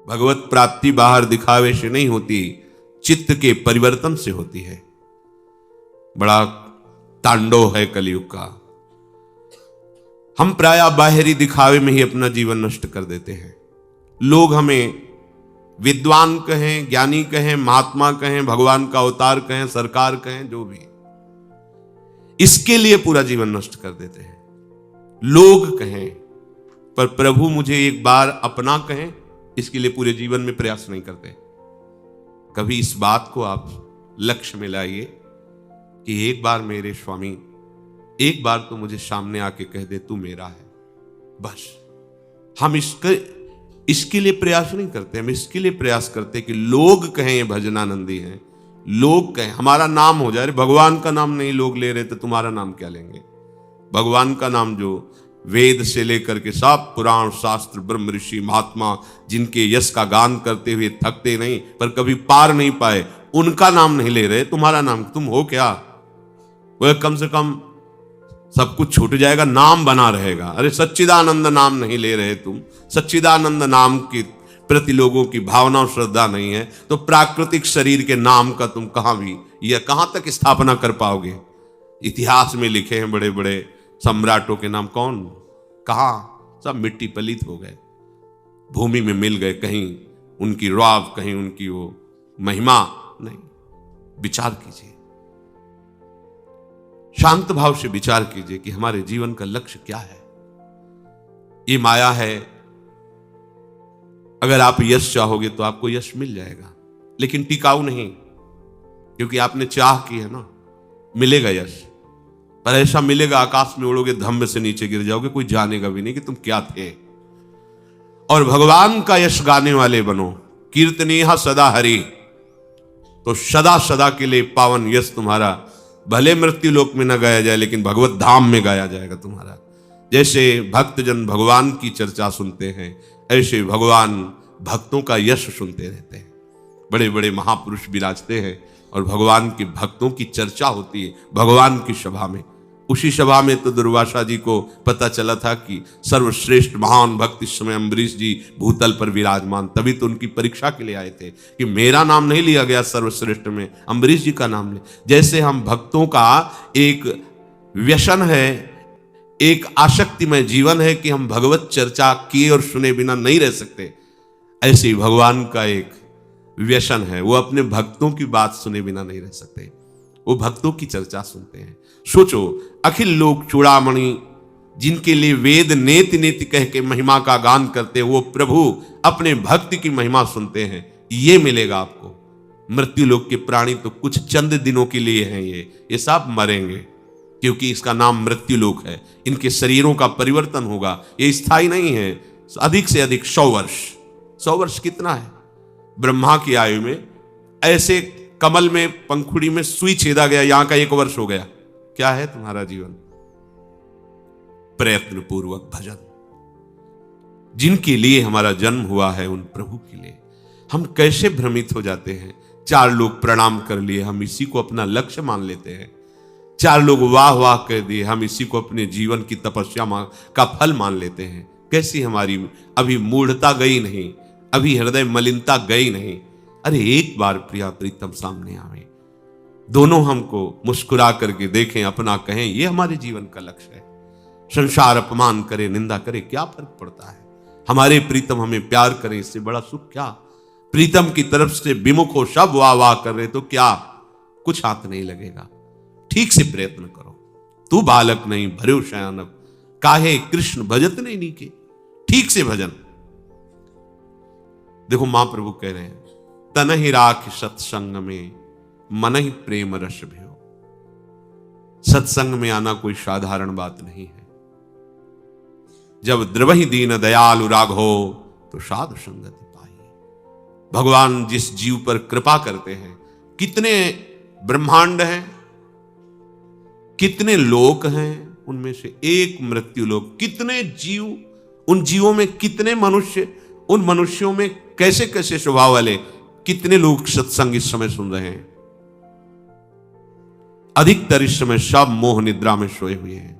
भगवत प्राप्ति बाहर दिखावे से नहीं होती, चित्त के परिवर्तन से होती है। बड़ा तांडव है कलयुग का। हम प्रायः बाहरी दिखावे में ही अपना जीवन नष्ट कर देते हैं। लोग हमें विद्वान कहें, ज्ञानी कहें, महात्मा कहें, भगवान का अवतार कहें, सरकार कहें, जो भी, इसके लिए पूरा जीवन नष्ट कर देते हैं। लोग कहें, पर प्रभु मुझे एक बार अपना कहें, इसके लिए पूरे जीवन में प्रयास नहीं करते। कभी इस बात को आप लक्ष्य में लाइए कि एक बार मेरे स्वामी, एक बार तो मुझे सामने आके कह दे तू मेरा है। बस हम इसके लिए प्रयास नहीं करते। हम इसके लिए प्रयास करते कि लोग कहें ये भजनानंदी हैं, लोग कहें हमारा नाम हो जाए। भगवान का नाम नहीं लोग ले रहे तो तुम्हारा नाम क्या लेंगे? भगवान का नाम जो वेद से लेकर के सब पुराण शास्त्र, ब्रह्म ऋषि महात्मा जिनके यश का गान करते हुए थकते नहीं पर कभी पार नहीं पाए, उनका नाम नहीं ले रहे। तुम्हारा नाम, तुम हो क्या? वह कम से कम सब कुछ छूट जाएगा, नाम बना रहेगा। अरे सच्चिदानंद नाम नहीं ले रहे तुम, सच्चिदानंद नाम के प्रति लोगों की भावना और श्रद्धा नहीं है, तो प्राकृतिक शरीर के नाम का तुम कहां भी या कहां तक स्थापना कर पाओगे? इतिहास में लिखे हैं बड़े बड़े सम्राटों के नाम, कौन कहां? सब मिट्टी पलीत हो गए, भूमि में मिल गए। कहीं उनकी रौब, कहीं उनकी वो महिमा नहीं। विचार कीजिए, शांत भाव से विचार कीजिए कि हमारे जीवन का लक्ष्य क्या है। ये माया है। अगर आप यश चाहोगे तो आपको यश मिल जाएगा, लेकिन टिकाऊ नहीं, क्योंकि आपने चाह की है ना। मिलेगा यश, पर ऐसा मिलेगा आकाश में उड़ोगे, धम्म से नीचे गिर जाओगे, कोई जानेगा भी नहीं कि तुम क्या थे। और भगवान का यश गाने वाले बनो, कीर्तनीय सदा हरि, तो सदा सदा के लिए पावन यश तुम्हारा भले मृत्यु लोक में न गाया जाए, लेकिन भगवत धाम में गाया जाएगा तुम्हारा। जैसे भक्तजन भगवान की चर्चा सुनते हैं, ऐसे भगवान भक्तों का यश सुनते रहते हैं। बड़े बड़े महापुरुष विराजते हैं और भगवान के भक्तों की चर्चा होती है भगवान की सभा में। उसी सभा में तो दुर्वासा जी को पता चला था कि सर्वश्रेष्ठ महान भक्त इस समय अम्बरीश जी भूतल पर विराजमान, तभी तो उनकी परीक्षा के लिए आए थे कि मेरा नाम नहीं लिया गया सर्वश्रेष्ठ में, अम्बरीश जी का नाम ले। जैसे हम भक्तों का एक व्यसन है, एक आसक्तिमय जीवन है कि हम भगवत चर्चा किए और सुने बिना नहीं रह सकते, ऐसे ही भगवान का एक व्यसन है, वो अपने भक्तों की बात सुने बिना नहीं रह सकते, वो भक्तों की चर्चा सुनते हैं। सोचो, अखिल लोक चूड़ामणि जिनके लिए वेद नेति नेति कह के महिमा का गान करते, वो प्रभु अपने भक्त की महिमा सुनते हैं। ये मिलेगा आपको। मृत्यु लोक के प्राणी तो कुछ चंद दिनों के लिए हैं, ये सब मरेंगे, क्योंकि इसका नाम मृत्यु लोक है। इनके शरीरों का परिवर्तन होगा, ये स्थायी नहीं है। अधिक से अधिक 100 वर्ष। 100 वर्ष कितना है? ब्रह्मा की आयु में ऐसे कमल में, पंखुड़ी में सुई छेदा गया, यहां का 1 वर्ष हो गया। क्या है तुम्हारा जीवन? प्रयत्न पूर्वक भजन। जिनके लिए हमारा जन्म हुआ है, उन प्रभु के लिए हम कैसे भ्रमित हो जाते हैं। 4 लोग प्रणाम कर लिए, हम इसी को अपना लक्ष्य मान लेते हैं। 4 लोग वाह वाह कह दिए, हम इसी को अपने जीवन की तपस्या का फल मान लेते हैं। कैसी हमारी अभी मूढ़ता गई नहीं, अभी हृदय मलिनता गई नहीं। अरे एक बार प्रिया प्रीतम सामने आवे, दोनों हमको मुस्कुरा करके देखें, अपना कहें, ये हमारे जीवन का लक्ष्य है। संसार अपमान करे, निंदा करे, क्या फर्क पड़ता है? हमारे प्रीतम हमें प्यार करें, इससे बड़ा सुख क्या? प्रीतम की तरफ से विमुख हो, सब वाह वाह कर रहे, तो क्या कुछ हाथ नहीं लगेगा? ठीक से प्रयत्न करो। तू बालक नहीं भर्यो शयानक, काहे कृष्ण भजत नहीं नीके। ठीक से भजन। देखो महाप्रभु कह रहे हैं, तन ही राख सत्संग में मन ही प्रेम रस भयो। सत्संग में आना कोई साधारण बात नहीं है। जब द्रवहि दीन दयालु राघो तो साधु संगति पाई। भगवान जिस जीव पर कृपा करते हैं, कितने ब्रह्मांड हैं, कितने लोक हैं, उनमें से एक मृत्यु लोक। कितने जीव, उन जीवों में कितने मनुष्य, उन मनुष्यों में कैसे कैसे स्वभाव वाले, कितने लोग सत्संग इस समय सुन रहे हैं। अधिकतर इस समय सब मोह निद्रा में सोए हुए हैं,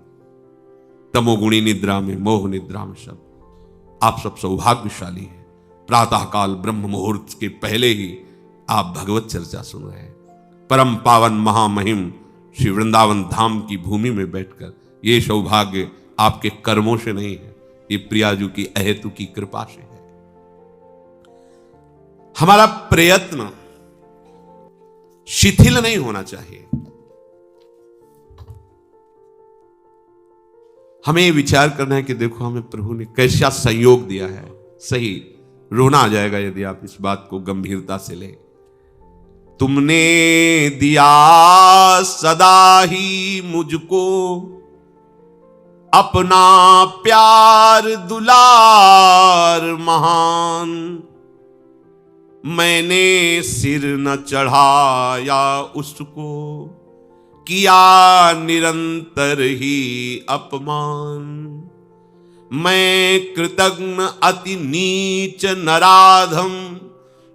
तमोगुणी निद्रा में, मोह निद्रा में सब। आप सब सौभाग्यशाली हैं। प्रातःकाल ब्रह्म मुहूर्त के पहले ही आप भगवत चर्चा सुन रहे हैं। परम पावन महामहिम श्री वृंदावन धाम की भूमि में बैठकर, ये सौभाग्य आपके कर्मों से नहीं है, ये प्रियाजू की अहेतु की कृपा से है। हमारा प्रयत्न शिथिल नहीं होना चाहिए। हमें विचार करना है कि देखो हमें प्रभु ने कैसा संयोग दिया है। सही, रोना आ जाएगा यदि आप इस बात को गंभीरता से लें। तुमने दिया सदा ही मुझको अपना प्यार दुलार महान, मैंने सिर न चढ़ाया उसको, किया निरंतर ही अपमान। मैं कृतघ्न अति नीच नराधम,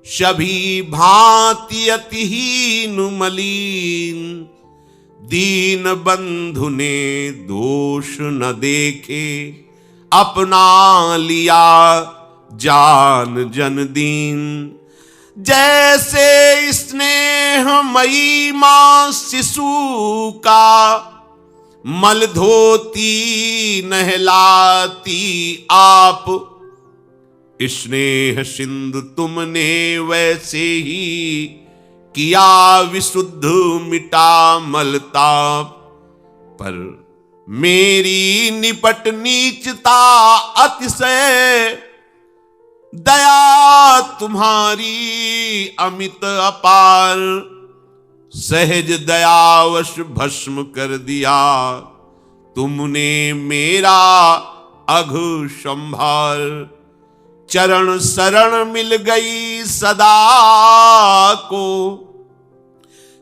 सभी भांति अतिहीन मलीन। दीन बंधु ने दोष न देखे, अपना लिया जान जन दीन। जैसे स्नेहमयी मां शिशु का, मल धोती नहलाती आप। स्नेह सिंधु तुमने वैसे ही, किया विशुद्ध मिटा मलताप। पर मेरी निपट नीचता अतिशय, दया तुम्हारी अमित अपार। सहज दयावश भस्म कर दिया, तुमने मेरा अघ संभार। चरण शरण मिल गई सदा को,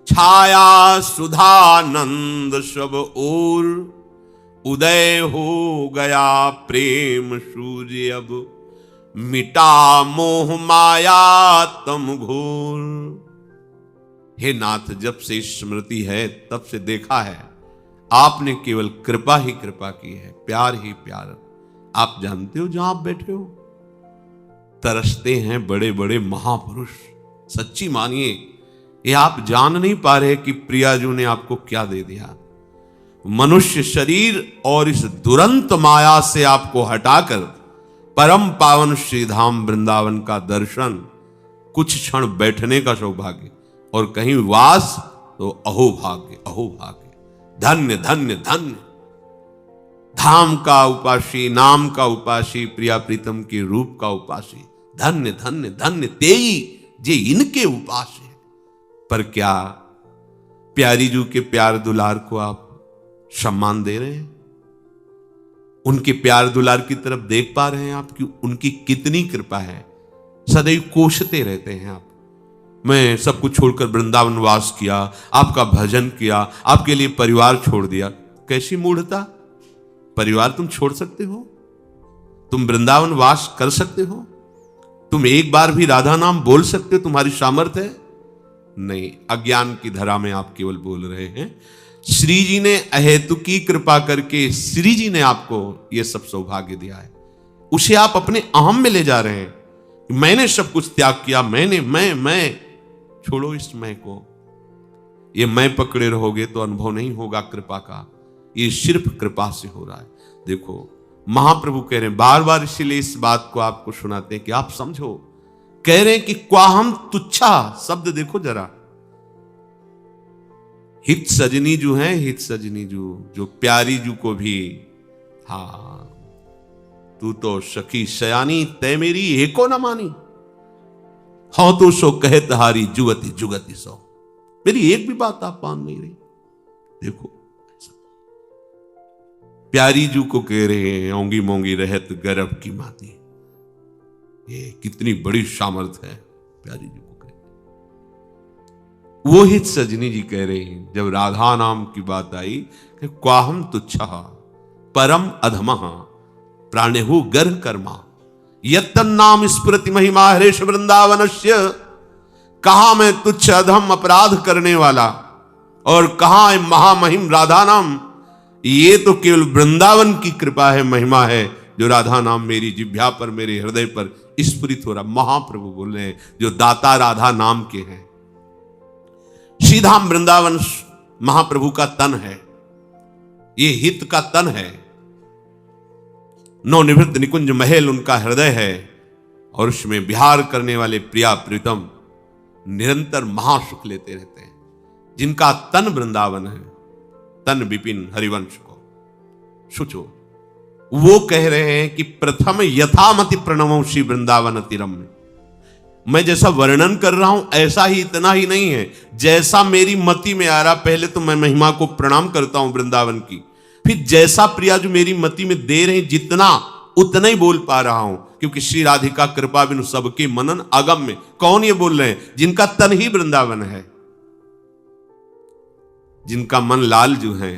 छाया सुधानंद सब ओर। उदय हो गया प्रेम सूर्य अब, मिटा मोह माया तम घोर। हे नाथ, जब से स्मृति है तब से देखा है आपने केवल कृपा ही कृपा की है, प्यार ही प्यार। आप जानते हो जहां आप बैठे हो तरसते हैं बड़े बड़े महापुरुष। सच्ची मानिए, ये आप जान नहीं पा रहे कि प्रियाजू ने आपको क्या दे दिया। मनुष्य शरीर और इस दुरंत माया से आपको हटाकर परम पावन श्रीधाम वृंदावन का दर्शन, कुछ क्षण बैठने का सौभाग्य और कहीं वास, तो अहो भाग्य, अहो भाग्य। धन्य धन्य धन्य। धाम का उपासी, नाम का उपासी, प्रिया प्रीतम के रूप का उपासी। धन्य धन्य धन्य तेई जे इनके उपास है। पर क्या प्यारी जू के प्यार दुलार को आप सम्मान दे रहे हैं? उनके प्यार दुलार की तरफ देख पा रहे हैं आप कि उनकी कितनी कृपा है? सदैव कोसते रहते हैं आप, मैं सब कुछ छोड़कर वृंदावन वास किया, आपका भजन किया, आपके लिए परिवार छोड़ दिया। कैसी मूढ़ता! परिवार तुम छोड़ सकते हो? तुम वृंदावन वास कर सकते हो? तुम एक बार भी राधा नाम बोल सकते हो? तुम्हारी सामर्थ्य है? नहीं, अज्ञान की धरा में आप केवल बोल रहे हैं। श्री जी ने अहेतुकी कृपा करके श्री जी ने आपको यह सब सौभाग्य दिया है, उसे आप अपने अहम में ले जा रहे हैं। मैंने सब कुछ त्याग किया, मैं छोड़ो इस मैं को। ये मैं पकड़े रहोगे तो अनुभव नहीं होगा कृपा का, ये सिर्फ कृपा से हो रहा है। देखो महाप्रभु कह रहे हैं बार बार, इसीलिए इस बात को आपको सुनाते हैं कि आप समझो। कह रहे हैं कि क्वाहम तुच्छा शब्द देखो जरा। हित सजनी जू है, हित सजनी जू, जो प्यारी जू को भी, हाँ तू तो सखी सयानी, तय मेरी एको न मानी। हाँ तो सो कहे तहारी जुगति जुगति सो, मेरी एक भी बात आप मान नहीं रही। देखो प्यारी जू को कह रहे हैं ओंगी मोंगी रहत गर्भ की माती। ये कितनी बड़ी सामर्थ है प्यारी जू को कह। वो हित सजनी जी कह रहे हैं जब राधा नाम की बात आई कि क्वाहम तुच्छा परम अधमः प्राणेहु गर्भ कर्मा यत्तन नाम स्मृति महिमा हरेश वृंदावनस्य। कहा मैं तुच्छ अधम अपराध करने वाला, और कहा महामहिम राधा नाम। ये तो केवल वृंदावन की कृपा है, महिमा है, जो राधा नाम मेरी जिह्वा पर मेरे हृदय पर स्फुरित हो रहा। महाप्रभु बोल रहे हैं जो दाता राधा नाम के हैं। श्रीधाम वृंदावन महाप्रभु का तन है, ये हित का तन है। नवनिवृत्त निकुंज महल उनका हृदय है और उसमें विहार करने वाले प्रिया प्रीतम निरंतर महासुख लेते रहते हैं। जिनका तन वृंदावन है, तन विपिन हरिवंश को सुचो, वो कह रहे हैं कि प्रथम यथामति प्रणवं श्री वृंदावन तिरम्य। मैं जैसा वर्णन कर रहा हूं ऐसा ही, इतना ही नहीं है, जैसा मेरी मति में आ रहा, पहले तो मैं महिमा को प्रणाम करता हूं वृंदावन की, फिर जैसा प्रिया जो मेरी मति में दे रहे जितना उतना ही बोल पा रहा हूं, क्योंकि श्री राधिका कृपा बिनु सबके मनन अगम में। कौन ये बोल रहे हैं? जिनका तन ही वृंदावन है, जिनका मन लाल जो है,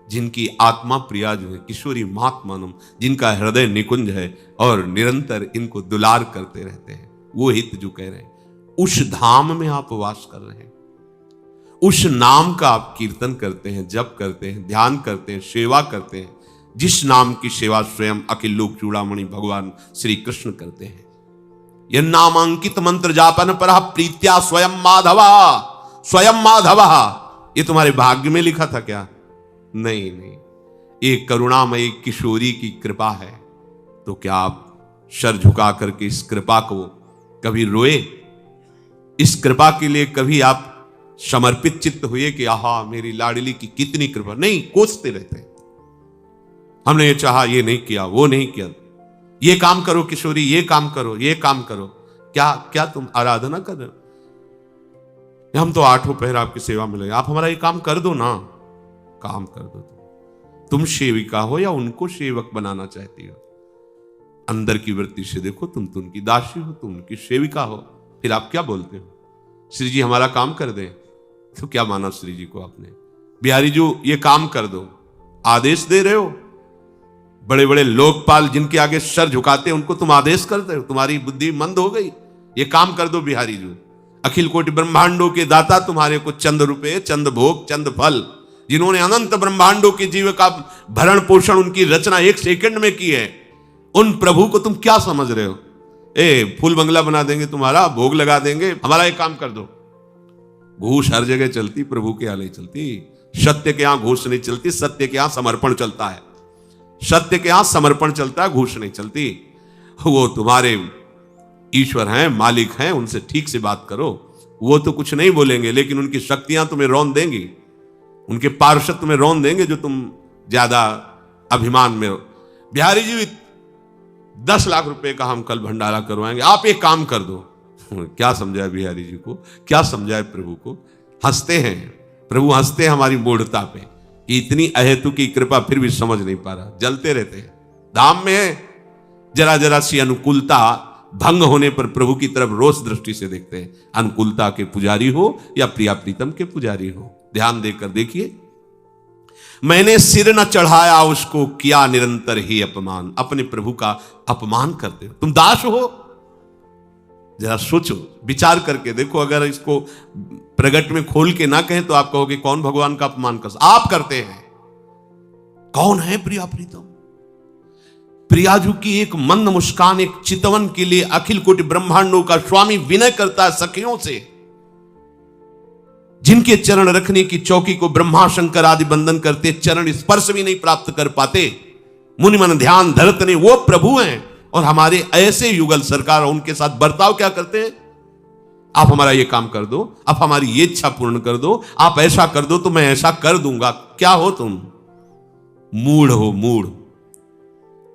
जिनकी आत्मा प्रिया जो है किशोरी महात्मानम, जिनका हृदय निकुंज है और निरंतर इनको दुलार करते रहते हैं, वो हित जो कह रहे हैं। उस धाम में आप वास कर रहे हैं, उस नाम का आप कीर्तन करते हैं, जप करते हैं, ध्यान करते हैं, सेवा करते हैं, जिस नाम की सेवा स्वयं अखिल लोक चूड़ामणि भगवान श्री कृष्ण करते हैं। यह नामांकित मंत्र जापन पर प्रीत्या स्वयं माधवा, स्वयं माधवा। ये तुम्हारे भाग्य में लिखा था क्या? नहीं नहीं, ये करुणामयी किशोरी की कृपा है। तो क्या आप सर झुका करके इस कृपा को कभी रोए? इस कृपा के लिए कभी आप समर्पित चित्त हुए कि आहा मेरी लाडली की कितनी कृपा? नहीं, कोसते रहते हैं। हमने ये चाहा, ये नहीं किया, वो नहीं किया, ये काम करो किशोरी, ये काम करो, ये काम करो। क्या क्या तुम आराधना कर रहे हो? हम तो आठों पहर आपकी सेवा में लगे, आप हमारा ये काम कर दो ना। काम कर दो तुम सेविका हो या उनको सेवक बनाना चाहती हो? अंदर की वृत्ति से देखो, तुम तो उनकी दासी हो, तुम उनकी सेविका हो, फिर आप क्या बोलते हो? श्री जी हमारा काम कर दें। तो क्या माना श्री जी को आपने? बिहारी जी ये काम कर दो, आदेश दे रहे हो। बड़े बड़े लोकपाल जिनके आगे सर झुकाते हैं उनको तुम आदेश करते हो। तुम्हारी बुद्धि मंद हो गई? ये काम कर दो बिहारी जी। अखिल कोटि ब्रह्मांडों के दाता तुम्हारे को चंद रुपए, चंद भोग, चंद फल, जिन्होंने अनंत ब्रह्मांडों के जीव का भरण पोषण, उनकी रचना एक सेकंड में की है, उन प्रभु को तुम क्या समझ रहे हो? फूल बंगला बना देंगे तुम्हारा, भोग लगा देंगे, हमारा एक काम कर दो। घूस हर जगह चलती, प्रभु के यहां नहीं चलती। सत्य के यहां घूस नहीं चलती, सत्य के यहां समर्पण चलता है। सत्य के यहां समर्पण चलता है, घूस नहीं चलती। वो तुम्हारे ईश्वर हैं, मालिक हैं, उनसे ठीक से बात करो। वो तो कुछ नहीं बोलेंगे, लेकिन उनकी शक्तियां तुम्हें रौंद देंगी, उनके पार्षद तुम्हें रौंद देंगे जो तुम ज्यादा अभिमान में हो। बिहारी जी 10 लाख रुपए का हम कल भंडारा करवाएंगे, आप एक काम कर दो। क्या समझाए बिहारी जी को, क्या समझाए प्रभु को? हंसते हैं प्रभु, हंसते हैं हमारी मूढ़ता पे कि इतनी अहेतु की कृपा, फिर भी समझ नहीं पा रहा। जलते रहते हैं। धाम में जरा जरा सी अनुकूलता भंग होने पर प्रभु की तरफ रोष दृष्टि से देखते हैं। अनुकूलता के पुजारी हो या प्रिया प्रीतम के पुजारी हो, ध्यान देकर देखिए। मैंने सिर न चढ़ाया उसको, किया निरंतर ही अपमान। अपने प्रभु का अपमान करते हो, तुम दास हो। जरा सोचो, विचार करके देखो। अगर इसको प्रगट में खोल के ना कहें तो आप कहोगे कौन भगवान का अपमान कर? आप करते हैं। कौन है प्रिया प्रीतम? प्रियाजू की एक मंद मुस्कान, एक चितवन के लिए अखिल कोटि ब्रह्मांडों का स्वामी विनय करता है सखियों से। जिनके चरण रखने की चौकी को ब्रह्मा शंकर आदि बंदन करते, चरण स्पर्श भी नहीं प्राप्त कर पाते, मुनि मन ध्यान धरत नहीं, वो प्रभु हैं। और हमारे ऐसे युगल सरकार उनके साथ बर्ताव क्या करते हैं? आप हमारा ये काम कर दो, आप हमारी ये इच्छा पूर्ण कर दो, आप ऐसा कर दो तो मैं ऐसा कर दूंगा। क्या हो तुम? मूढ़ हो, मूढ़।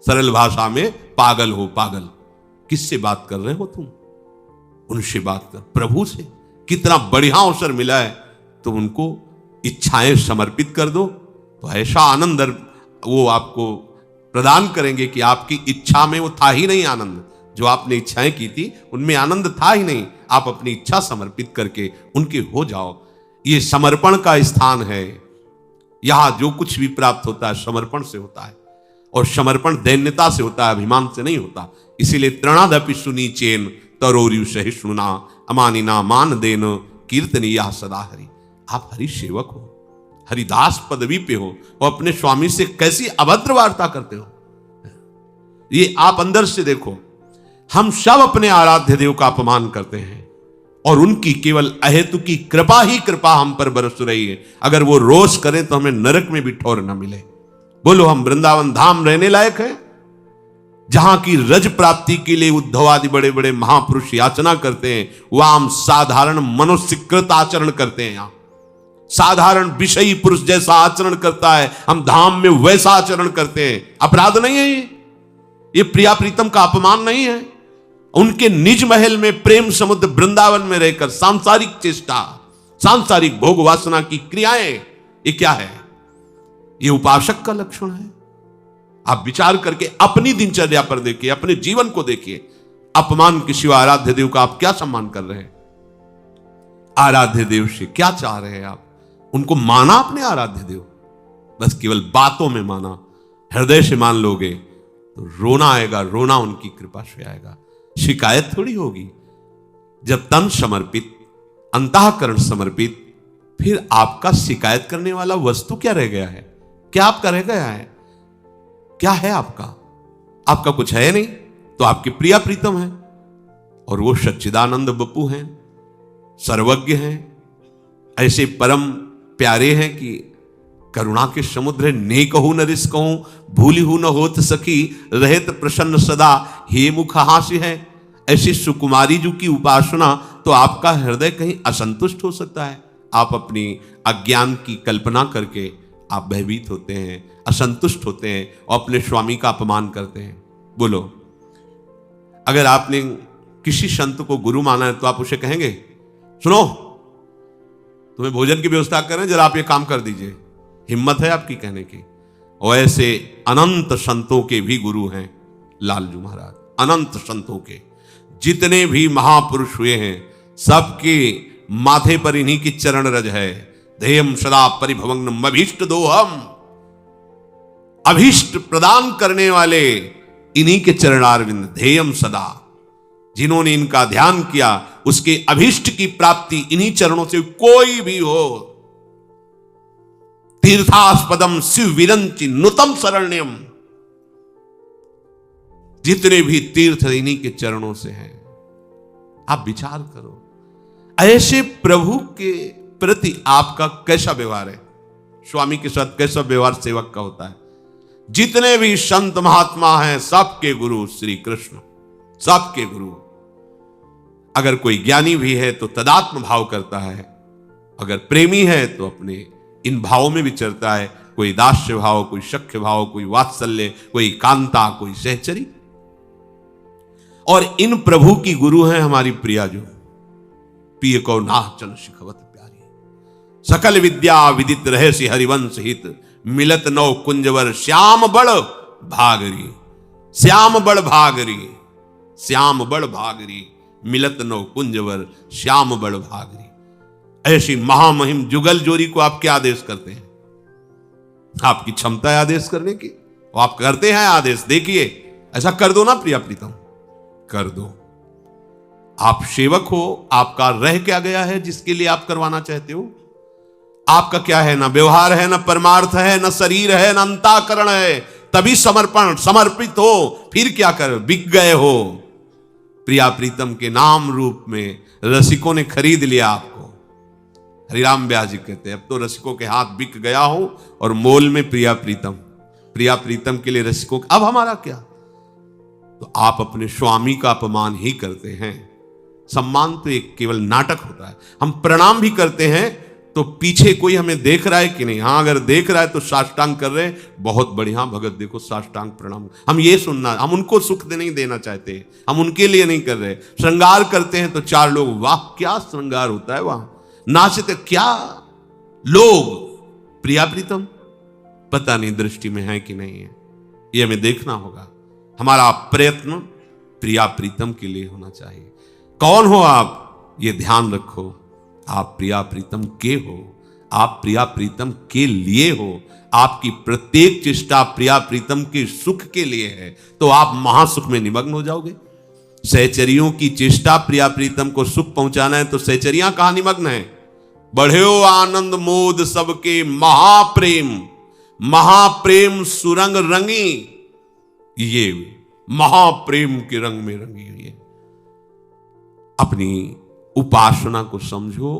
सरल भाषा में पागल हो, पागल। किससे बात कर रहे हो तुम? उनसे बात कर, प्रभु से। कितना बढ़िया अवसर मिला है, तो उनको इच्छाएं समर्पित कर दो, तो ऐसा आनंद वो आपको प्रदान करेंगे कि आपकी इच्छा में वो था ही नहीं आनंद। जो आपने इच्छाएं की थी उनमें आनंद था ही नहीं। आप अपनी इच्छा समर्पित करके उनके हो जाओ। ये समर्पण का स्थान है। यहां जो कुछ भी प्राप्त होता है समर्पण से होता है, और समर्पण दैन्यता से होता है, अभिमान से नहीं होता। इसीलिए तृणादपि सुनीचेन तरोरु सहिष्णुना अमानिना मान देन कीर्तनीया सदा हरि। आप हरि सेवक हो, हरिदास पदवी पे हो, और अपने स्वामी से कैसी अभद्र वार्ता करते हो। ये आप अंदर से देखो, हम सब अपने आराध्य देव का अपमान करते हैं और उनकी केवल अहेतु की कृपा ही कृपा हम पर बरस रही है। अगर वो रोष करें तो हमें नरक में भी ठौर न मिले। बोलो, हम वृंदावन धाम रहने लायक है, जहां की रज प्राप्ति के लिए उद्धव आदि बड़े बड़े महापुरुष याचना करते हैं, वहां हम साधारण मनुष्यकृत आचरण करते हैं। यहां साधारण विषयी पुरुष जैसा आचरण करता है, हम धाम में वैसा आचरण करते हैं। अपराध नहीं है ये प्रिया प्रीतम का अपमान नहीं है। उनके निज महल में प्रेम समुद्र वृंदावन में रहकर सांसारिक चेष्टा, सांसारिक भोग वासना की क्रियाएं, ये क्या है? ये उपासक का लक्षण है। आप विचार करके अपनी दिनचर्या पर देखिए, अपने जीवन को देखिए। अपमान के सिवा आराध्य देव का आप क्या सम्मान कर रहे हैं? आराध्य देव से क्या चाह रहे हैं आप? उनको माना अपने आराध्य देव, बस केवल बातों में माना, हृदय से मान लोगे तो रोना आएगा, रोना उनकी कृपा से आएगा, शिकायत थोड़ी होगी। जब तन समर्पित, अंतःकरण समर्पित, फिर आपका शिकायत करने वाला वस्तु क्या रह गया है? क्या आपका रह गया है? क्या है आपका? आपका कुछ है नहीं, तो आपके प्रिया प्रीतम है, और वो सच्चिदानंद बप्पू हैं, सर्वज्ञ हैं, ऐसे परम प्यारे हैं कि करुणा के समुद्र ने कहूं न रिस कहूं, भूली हूं न होत सखी, रहत प्रसन्न सदा हे मुख हास्य है। ऐसी सुकुमारी जी की उपासना तो आपका हृदय कहीं असंतुष्ट हो सकता है। आप अपनी अज्ञान की कल्पना करके आप भयभीत होते हैं, असंतुष्ट होते हैं और अपने स्वामी का अपमान करते हैं। बोलो, अगर आपने किसी संत को गुरु माना है तो आप उसे कहेंगे, सुनो तुम्हें भोजन की व्यवस्था करें, जरा आप ये काम कर दीजिए। हिम्मत है आपकी कहने की? और ऐसे अनंत संतों के भी गुरु हैं लालजू महाराज। अनंत संतों के जितने भी महापुरुष हुए हैं, सबके माथे पर इन्हीं की चरण रज है। ध्येयम सदा परिभवग्नम अभीष्ट दोहम, अभीष्ट प्रदान करने वाले इन्हीं के चरणारविंद। ध्येयम सदा, जिन्होंने इनका ध्यान किया उसके अभीष्ट की प्राप्ति इन्हीं चरणों से कोई भी हो। तीर्थास्पदम शिव विरंचि नुतम शरण्यम, जितने भी तीर्थ इन्हीं के चरणों से हैं। आप विचार करो, ऐसे प्रभु के प्रति आपका कैसा व्यवहार है? स्वामी के साथ कैसा व्यवहार सेवक का होता है? जितने भी संत महात्मा हैं, सबके गुरु श्री कृष्ण, सबके गुरु। अगर कोई ज्ञानी भी है तो तदात्म भाव करता है, अगर प्रेमी है तो अपने इन भावों में विचरता है। कोई दास्य भाव, कोई सख्य भाव, कोई वात्सल्य, कोई कांता, कोई सहचरी। और इन प्रभु की गुरु हैं हमारी प्रिया जो, पिय को नाचन शिखवत प्यारी, सकल विद्या विदित रहे से हरिवंश हित, मिलत नौ कुंजवर श्याम बड़ भागरी। श्याम बड़ भागरी, श्याम बड़ भागरी, मिलत नौ कुंजवर श्याम बड़ भागरी। ऐसी महामहिम जुगल जोरी को आप क्या आदेश करते हैं? आपकी क्षमता है आदेश करने की, और आप करते हैं आदेश। देखिए, ऐसा कर दो ना प्रिया प्रीतम, कर दो। आप सेवक हो, आपका रह क्या गया है जिसके लिए आप करवाना चाहते हो? आपका क्या है? ना व्यवहार है, ना परमार्थ है, ना शरीर है, ना अंतःकरण है। तभी समर्पण, समर्पित हो, फिर क्या कर? बिक गए हो। प्रिया प्रीतम के नाम रूप में रसिकों ने खरीद लिया आपको। हरिराम व्यास जी कहते हैं, अब तो रसिकों के हाथ बिक गया हो और मोल में प्रिया प्रीतम। प्रिया प्रीतम के लिए रसिकों, अब हमारा क्या? तो आप अपने स्वामी का अपमान ही करते हैं। सम्मान तो एक केवल नाटक होता है। हम प्रणाम भी करते हैं तो पीछे कोई हमें देख रहा है कि नहीं। हाँ, अगर देख रहा है तो साष्टांग कर रहे हैं, बहुत बढ़िया भगत देखो साष्टांग प्रणाम। हम ये सुनना, हम उनको सुख नहीं देना चाहते, हम उनके लिए नहीं कर रहे। श्रृंगार करते हैं तो चार लोग, वाह क्या श्रृंगार होता है, वहां नाचते क्या लोग। प्रिया प्रीतम पता नहीं दृष्टि में है कि नहीं है, ये हमें देखना होगा। हमारा प्रयत्न प्रिया प्रीतम के लिए होना चाहिए। कौन हो आप, ये ध्यान रखो। आप प्रिया प्रीतम के हो, आप प्रिया प्रीतम के लिए हो। आपकी प्रत्येक चेष्टा प्रिया प्रीतम के सुख के लिए है, तो आप महासुख में निमग्न हो जाओगे। सहचरियों की चेष्टा प्रिया प्रीतम को सुख पहुंचाना है, तो सहचरियां कहां निमग्न है? बढ़ो आनंद मोद सबके महाप्रेम, महाप्रेम सुरंग रंगी। ये महाप्रेम के रंग में रंगी हुई है। अपनी उपासना को समझो।